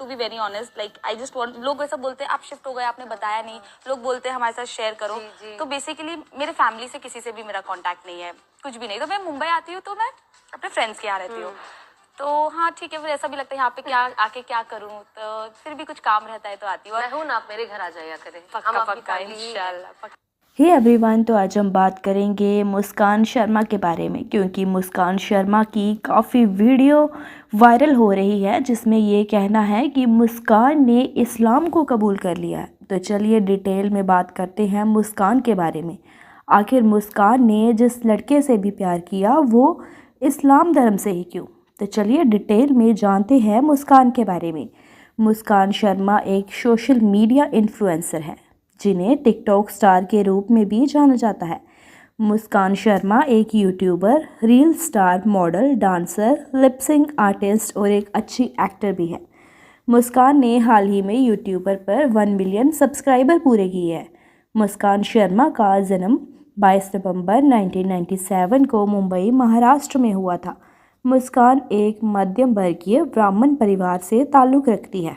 To be very honest, like I just want, लोग ऐसा बोलते हैं आप शिफ्ट हो गए आपने बताया नहीं, लोग बोलते हैं हमारे साथ शेयर करो। तो बेसिकली मेरे फैमिली से किसी से भी मेरा कांटेक्ट नहीं है, कुछ भी नहीं। तो मैं मुंबई आती हूँ तो मैं अपने फ्रेंड्स के यहाँ रहती हूँ। तो हाँ ठीक है, फिर ऐसा भी लगता है यहाँ पे क्या आके क्या करूँ, तो फिर भी कुछ काम रहता है तो आती हूँ। मैं हूँ ना, आप मेरे घर आ जाया करें, पक्का पक्का इंशाल्लाह। हे एवरीवन, तो आज हम बात करेंगे मुस्कान शर्मा के बारे में, क्योंकि मुस्कान शर्मा की काफ़ी वीडियो वायरल हो रही है जिसमें ये कहना है कि मुस्कान ने इस्लाम को कबूल कर लिया है। तो चलिए डिटेल में बात करते हैं मुस्कान के बारे में। आखिर मुस्कान ने जिस लड़के से भी प्यार किया वो इस्लाम धर्म से ही क्यों? तो चलिए डिटेल में जानते हैं मुस्कान के बारे में। मुस्कान शर्मा एक सोशल मीडिया इन्फ्लुएंसर है जिन्हें टिकटॉक स्टार के रूप में भी जाना जाता है। मुस्कान शर्मा एक YouTuber, reel star, model, dancer, lipsync artist और एक अच्छी एक्टर भी है। मुस्कान ने हाल ही में यूट्यूबर पर 1 मिलियन सब्सक्राइबर पूरे किए हैं। मुस्कान शर्मा का जन्म 22 नवंबर 1997 को मुंबई, महाराष्ट्र में हुआ था। मुस्कान एक मध्यम वर्गीय ब्राह्मण परिवार से ताल्लुक़ रखती है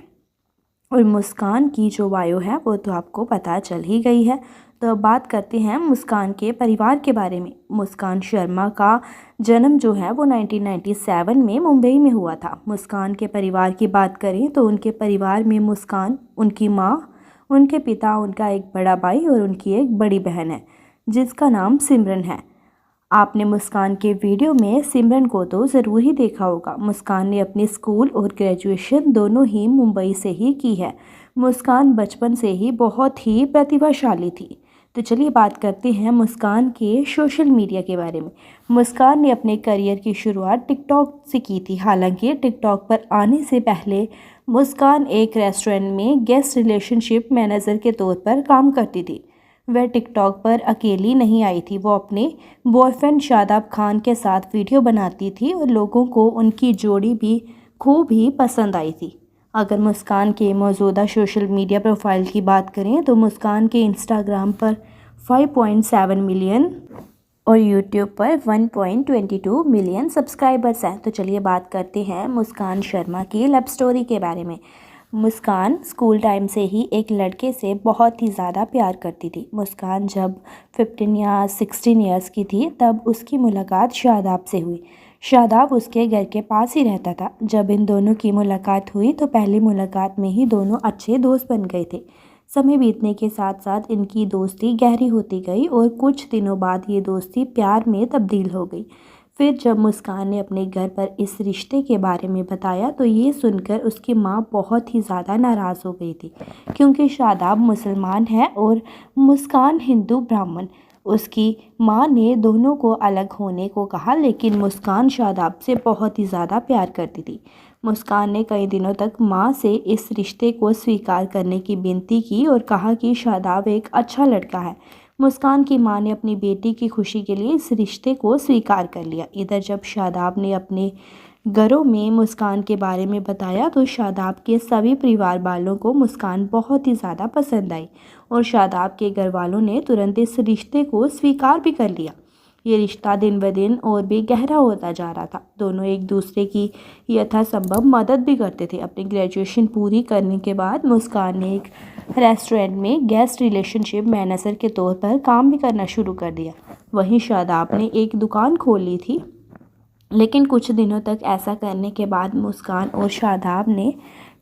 और मुस्कान की जो बायो है वो तो आपको पता चल ही गई है। तो अब बात करते हैं मुस्कान के परिवार के बारे में। मुस्कान शर्मा का जन्म जो है वो 1997 में मुंबई में हुआ था। मुस्कान के परिवार की बात करें तो उनके परिवार में मुस्कान, उनकी माँ, उनके पिता, उनका एक बड़ा भाई और उनकी एक बड़ी बहन है जिसका नाम सिमरन है। आपने मुस्कान के वीडियो में सिमरन को तो ज़रूर ही देखा होगा। मुस्कान ने अपनी स्कूल और ग्रेजुएशन दोनों ही मुंबई से ही की है। मुस्कान बचपन से ही बहुत ही प्रतिभाशाली थी। तो चलिए बात करते हैं मुस्कान के सोशल मीडिया के बारे में। मुस्कान ने अपने करियर की शुरुआत टिकटॉक से की थी। हालांकि टिकटॉक पर आने से पहले मुस्कान एक रेस्टोरेंट में गेस्ट रिलेशनशिप मैनेजर के तौर पर काम करती थी। वह टिकटॉक पर अकेली नहीं आई थी, वो अपने बॉयफ्रेंड शादाब खान के साथ वीडियो बनाती थी और लोगों को उनकी जोड़ी भी खूब ही पसंद आई थी। अगर मुस्कान के मौजूदा सोशल मीडिया प्रोफाइल की बात करें तो मुस्कान के इंस्टाग्राम पर 5.7 मिलियन और यूट्यूब पर 1.22 मिलियन सब्सक्राइबर्स हैं। तो चलिए बात करते हैं मुस्कान शर्मा की लव स्टोरी के बारे में। मुस्कान स्कूल टाइम से ही एक लड़के से बहुत ही ज़्यादा प्यार करती थी। मुस्कान जब 15 या 16 ईयर्स की थी तब उसकी मुलाकात शादाब से हुई। शादाब उसके घर के पास ही रहता था। जब इन दोनों की मुलाकात हुई तो पहली मुलाकात में ही दोनों अच्छे दोस्त बन गए थे। समय बीतने के साथ साथ इनकी दोस्ती गहरी होती गई और कुछ दिनों बाद ये दोस्ती प्यार में तब्दील हो गई। फिर जब मुस्कान ने अपने घर पर इस रिश्ते के बारे में बताया तो ये सुनकर उसकी माँ बहुत ही ज़्यादा नाराज़ हो गई थी, क्योंकि शादाब मुसलमान है और मुस्कान हिंदू ब्राह्मण। उसकी माँ ने दोनों को अलग होने को कहा, लेकिन मुस्कान शादाब से बहुत ही ज़्यादा प्यार करती थी। मुस्कान ने कई दिनों तक माँ से इस रिश्ते को स्वीकार करने की विनती की और कहा कि शादाब एक अच्छा लड़का है। मुस्कान की मां ने अपनी बेटी की खुशी के लिए इस रिश्ते को स्वीकार कर लिया। इधर जब शादाब ने अपने घरों में मुस्कान के बारे में बताया तो शादाब के सभी परिवार वालों को मुस्कान बहुत ही ज़्यादा पसंद आई और शादाब के घर वालों ने तुरंत इस रिश्ते को स्वीकार भी कर लिया। ये रिश्ता दिन ब दिन और भी गहरा होता जा रहा था। दोनों एक दूसरे की यथासंभव मदद भी करते थे। अपनी ग्रेजुएशन पूरी करने के बाद मुस्कान ने एक रेस्टोरेंट में गेस्ट रिलेशनशिप मैनेजर के तौर पर काम भी करना शुरू कर दिया। वहीं शादाब ने एक दुकान खोल ली थी, लेकिन कुछ दिनों तक ऐसा करने के बाद मुस्कान और शादाब ने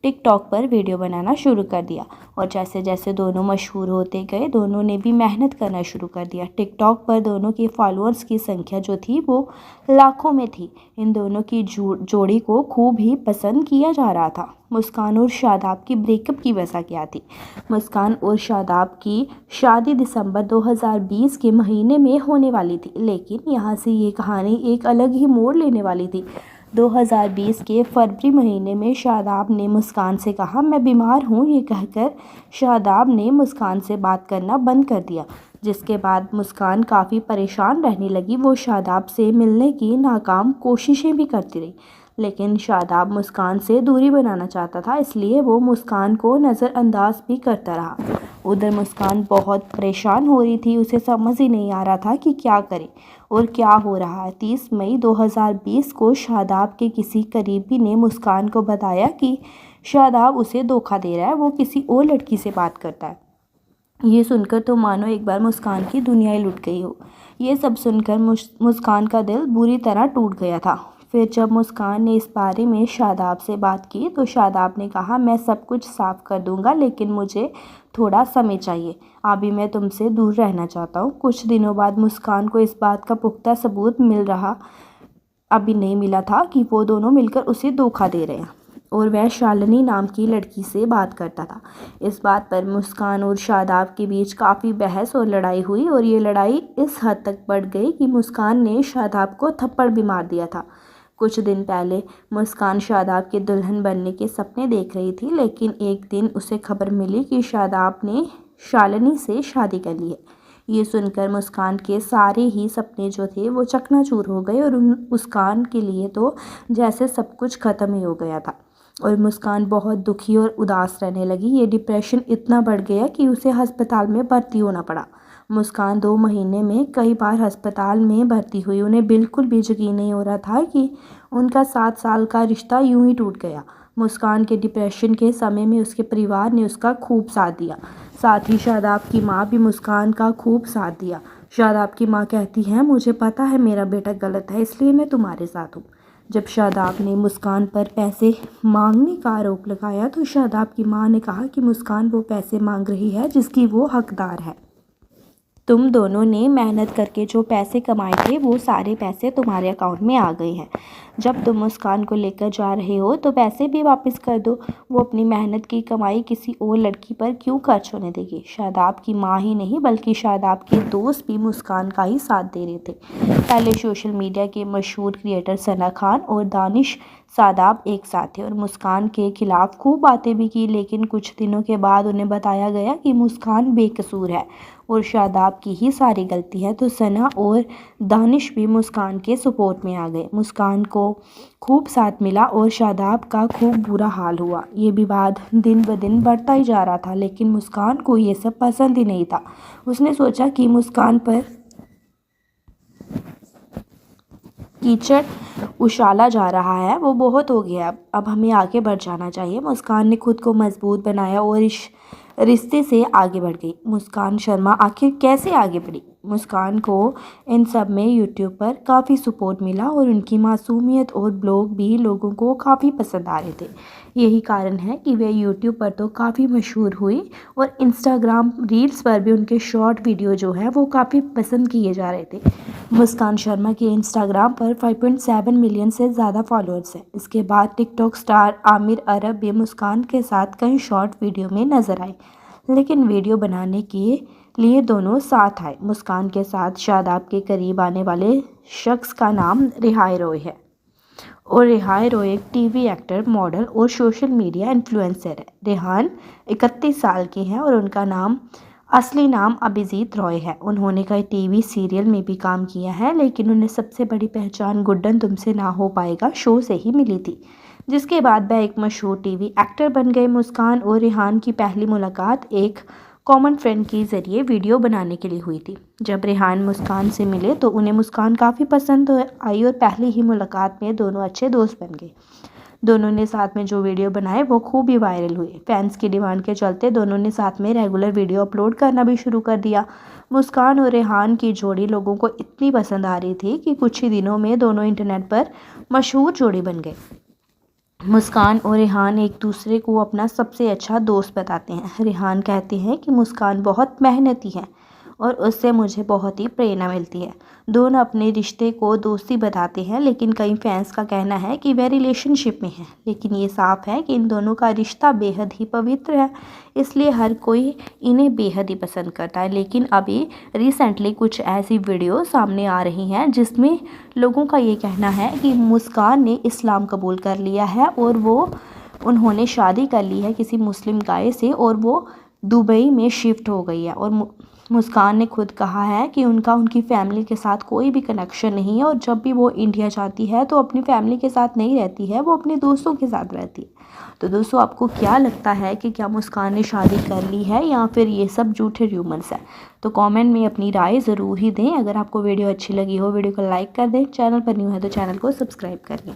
टिकटॉक पर वीडियो बनाना शुरू कर दिया और जैसे जैसे दोनों मशहूर होते गए दोनों ने भी मेहनत करना शुरू कर दिया। टिकटॉक पर दोनों के फॉलोअर्स की संख्या जो थी वो लाखों में थी। इन दोनों की जोड़ी को खूब ही पसंद किया जा रहा था। मुस्कान और शादाब की ब्रेकअप की वजह क्या थी? मुस्कान और शादाब की शादी दिसंबर 2020 के महीने में होने वाली थी, लेकिन यहाँ से ये कहानी एक अलग ही मोड़ लेने वाली थी। 2020 के फरवरी महीने में शादाब ने मुस्कान से कहा मैं बीमार हूँ। ये कहकर शादाब ने मुस्कान से बात करना बंद कर दिया, जिसके बाद मुस्कान काफ़ी परेशान रहने लगी। वो शादाब से मिलने की नाकाम कोशिशें भी करती रही, लेकिन शादाब मुस्कान से दूरी बनाना चाहता था, इसलिए वो मुस्कान को नज़रअंदाज भी करता रहा। उधर मुस्कान बहुत परेशान हो रही थी, उसे समझ ही नहीं आ रहा था कि क्या करे और क्या हो रहा है। 30 मई 2020 को शादाब के किसी करीबी ने मुस्कान को बताया कि शादाब उसे धोखा दे रहा है, वो किसी और लड़की से बात करता है। ये सुनकर तो मानो एक बार मुस्कान की दुनिया ही लुट गई हो। ये सब सुनकर मुस्कान का दिल बुरी तरह टूट गया था। फिर जब मुस्कान ने इस बारे में शादाब से बात की तो शादाब ने कहा, मैं सब कुछ साफ कर दूंगा, लेकिन मुझे थोड़ा समय चाहिए। अभी मैं तुमसे दूर रहना चाहता हूँ। कुछ दिनों बाद मुस्कान को इस बात का पुख्ता सबूत अभी नहीं मिला था कि वो दोनों मिलकर उसे धोखा दे रहे हैं और वह शालिनी नाम की लड़की से बात करता था। इस बात पर मुस्कान और शादाब के बीच काफ़ी बहस और लड़ाई हुई और ये लड़ाई इस हद तक बढ़ गई कि मुस्कान ने शादाब को थप्पड़ भी मार दिया था। कुछ दिन पहले मुस्कान शादाब के दुल्हन बनने के सपने देख रही थी, लेकिन एक दिन उसे खबर मिली कि शादाब ने शालिनी से शादी कर ली है। ये सुनकर मुस्कान के सारे ही सपने जो थे वो चकनाचूर हो गए और मुस्कान के लिए तो जैसे सब कुछ ख़त्म ही हो गया था और मुस्कान बहुत दुखी और उदास रहने लगी। ये डिप्रेशन इतना बढ़ गया कि उसे अस्पताल में भर्ती होना पड़ा। मुस्कान 2 महीने में कई बार अस्पताल में भर्ती हुई। उन्हें बिल्कुल भी यकीन नहीं हो रहा था कि उनका 7 साल का रिश्ता यूं ही टूट गया। मुस्कान के डिप्रेशन के समय में उसके परिवार ने उसका खूब साथ दिया। साथ ही शादाब की माँ भी मुस्कान का खूब साथ दिया। शादाब की माँ कहती है, मुझे पता है मेरा बेटा गलत है, इसलिए मैं तुम्हारे साथ हूँ। जब शादाब ने मुस्कान पर पैसे मांगने का आरोप लगाया तो शादाब की माँ ने कहा कि मुस्कान वो पैसे मांग रही है जिसकी वो हकदार है। तुम दोनों ने मेहनत करके जो पैसे कमाए थे वो सारे पैसे तुम्हारे अकाउंट में आ गए हैं। जब तुम मुस्कान को लेकर जा रहे हो तो पैसे भी वापस कर दो। वो अपनी मेहनत की कमाई किसी और लड़की पर क्यों खर्च होने देगी। शादाब की माँ ही नहीं बल्कि शादाब के दोस्त भी मुस्कान का ही साथ दे रहे थे। पहले सोशल मीडिया के मशहूर क्रिएटर सना खान और दानिश शादाब एक साथ थे और मुस्कान के खिलाफ खूब बातें भी की, लेकिन कुछ दिनों के बाद उन्हें बताया गया कि मुस्कान बेकसूर है और शादाब की ही सारी गलती है। तो सना और दानिश भी मुस्कान के सपोर्ट में आ गए। मुस्कान को खूब साथ मिला और शादाब का खूब बुरा हाल हुआ। ये विवाद दिन ब दिन बढ़ता ही जा रहा था, लेकिन मुस्कान को ये सब पसंद ही नहीं था। उसने सोचा कि मुस्कान पर कीचड़ उछाला जा रहा है, वो बहुत हो गया, अब हमें आगे बढ़ जाना चाहिए। मुस्कान ने खुद को मजबूत बनाया और इस रिश्ते से आगे बढ़ गई। मुस्कान शर्मा आखिर कैसे आगे बढ़ी। मुस्कान को इन सब में यूट्यूब पर काफ़ी सपोर्ट मिला और उनकी मासूमियत और ब्लॉग भी लोगों को काफ़ी पसंद आ रहे थे। यही कारण है कि वे यूट्यूब पर तो काफ़ी मशहूर हुई और इंस्टाग्राम रील्स पर भी उनके शॉर्ट वीडियो जो है वो काफ़ी पसंद किए जा रहे थे। मुस्कान शर्मा के इंस्टाग्राम पर 5.7 मिलियन से ज़्यादा फॉलोअर्स हैं। इसके बाद टिकटॉक स्टार आमिर अरब भी मुस्कान के साथ कई शॉर्ट वीडियो में नजर आए, लेकिन वीडियो बनाने के लिए दोनों साथ आए। मुस्कान के साथ शादाब के करीब आने वाले शख्स का नाम रिहाई रॉय है और रिहाई रॉय एक टीवी एक्टर, मॉडल और सोशल मीडिया इन्फ्लुएंसर है। रेहान 31 साल के हैं और उनका असली नाम अभिजीत रॉय है। उन्होंने कई टीवी सीरियल में भी काम किया है, लेकिन उन्हें सबसे बड़ी पहचान गुड्डन तुमसे ना हो पाएगा शो से ही मिली थी, जिसके बाद वह एक मशहूर टीवी एक्टर बन गए। मुस्कान और रेहान की पहली मुलाकात एक कॉमन फ्रेंड के ज़रिए वीडियो बनाने के लिए हुई थी। जब रेहान मुस्कान से मिले तो उन्हें मुस्कान काफ़ी पसंद आई और पहली ही मुलाकात में दोनों अच्छे दोस्त बन गए। दोनों ने साथ में जो वीडियो बनाए वो खूब ही वायरल हुए। फैंस की डिमांड के चलते दोनों ने साथ में रेगुलर वीडियो अपलोड करना भी शुरू कर दिया। मुस्कान और रेहान की जोड़ी लोगों को इतनी पसंद आ रही थी कि कुछ ही दिनों में दोनों इंटरनेट पर मशहूर जोड़ी बन गए। मुस्कान और रेहान एक दूसरे को अपना सबसे अच्छा दोस्त बताते हैं। रेहान कहते हैं कि मुस्कान बहुत मेहनती है और उससे मुझे बहुत ही प्रेरणा मिलती है। दोनों अपने रिश्ते को दोस्ती बताते हैं, लेकिन कई फैंस का कहना है कि वे रिलेशनशिप में हैं। लेकिन ये साफ है कि इन दोनों का रिश्ता बेहद ही पवित्र है, इसलिए हर कोई इन्हें बेहद ही पसंद करता है। लेकिन अभी रिसेंटली कुछ ऐसी वीडियो सामने आ रही हैं जिसमें लोगों का ये कहना है कि मुस्कान ने इस्लाम कबूल कर लिया है और उन्होंने शादी कर ली है किसी मुस्लिम गाय से और वो दुबई में शिफ्ट हो गई है। और मुस्कान ने खुद कहा है कि उनकी फैमिली के साथ कोई भी कनेक्शन नहीं है और जब भी वो इंडिया जाती है तो अपनी फैमिली के साथ नहीं रहती है, वो अपने दोस्तों के साथ रहती है। तो दोस्तों, आपको क्या लगता है कि क्या मुस्कान ने शादी कर ली है या फिर ये सब झूठे र्यूमर्स हैं? तो कमेंट में अपनी राय ज़रूर ही दें। अगर आपको वीडियो अच्छी लगी हो वीडियो को लाइक कर दें, चैनल पर न्यू है तो चैनल को सब्सक्राइब कर लें।